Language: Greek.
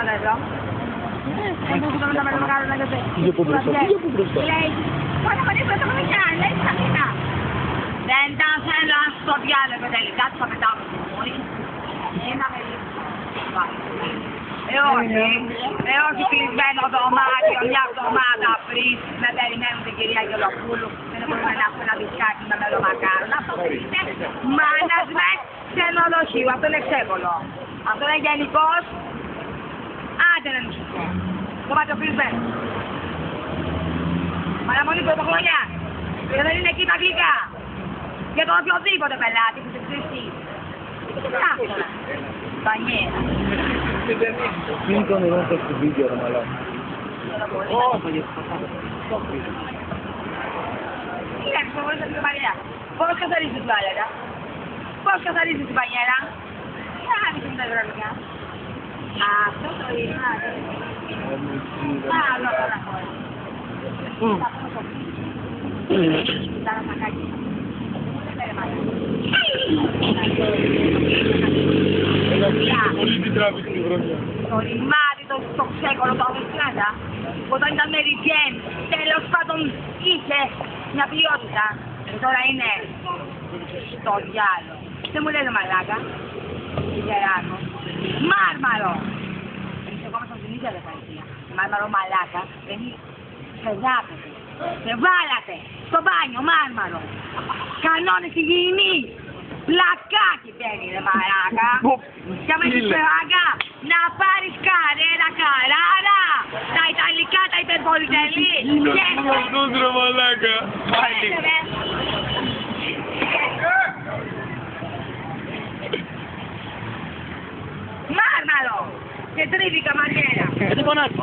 Guarda εδώ. Δεν μπορούσα να με το κάνω να γραφεί. Πήγε από μπροστά. Λέει, πάνε από δίπλα το παιδιά, λέει ξαφνικά. Δεν τα θέλω στο διάλογο τελικά, τους θα πετάω στο μόνοι. Είναι με όχι κλεισμένο δωμάτιο, μια εβδομάδα πριν με περιμένουν την κυρία Γελοπούλου και δεν μπορούμε να έχουμε ένα δισκάκι με μελομακάρον. Αυτό είναι management ξενοδοχείου, αυτό είναι ξέβολο. Αυτό είναι γενικός, άντε να νησικό. Δωμάτιο κλεισμένο. Παραμονή πρωτοχρονιά. Και δεν είναι εκεί τα γλυκά. Για τον οποιοδήποτε πελάτη που σε ψηφίσει. Κάφτωρα. Μπανιέρα. Μην τον ηρώντα στο βίντεο, ρε μαλάκα. Πώς καθαρίζεις την τουαλέτα. Πώς καθαρίζεις την μπανιέρα. Άδειξε με τα υδρολικά. Αυτό το είναι. Άλλο τώρα χώρα. Τώρα μακάκι. Πολύ την τράβηξε τη βρονιά. Το ρημάδι, το ξέκολο, το αγωνιστράτα, όταν ήταν με ριζέν, τέλος πάντων είχε μια ποιότητα. Και τώρα είναι στο διάλογο. Δεν μου λένε μαλάκα, Γεράκο. Μάρμαρο! Είσαι ακόμα στην ίδια δεκαετία. Μάρμαρο μαλάκα, δεν είναι. Σε δάπετε, σε βάλατε στο μπάνιο μάρμαρο. Κανόνες υγιεινής. Πλακάκι παίρνει ρε μαλάκα. Και άμα έχεις φεγάγκα, να πάρεις καρέρα καράρα. Τα ιταλικά, τα υπερπολιτελή. Είναι αυτός ρε μαλάκα. Πάλι. Μάρμαρο. Και τρίτη καμαριέρα. Δεν φωνάζει.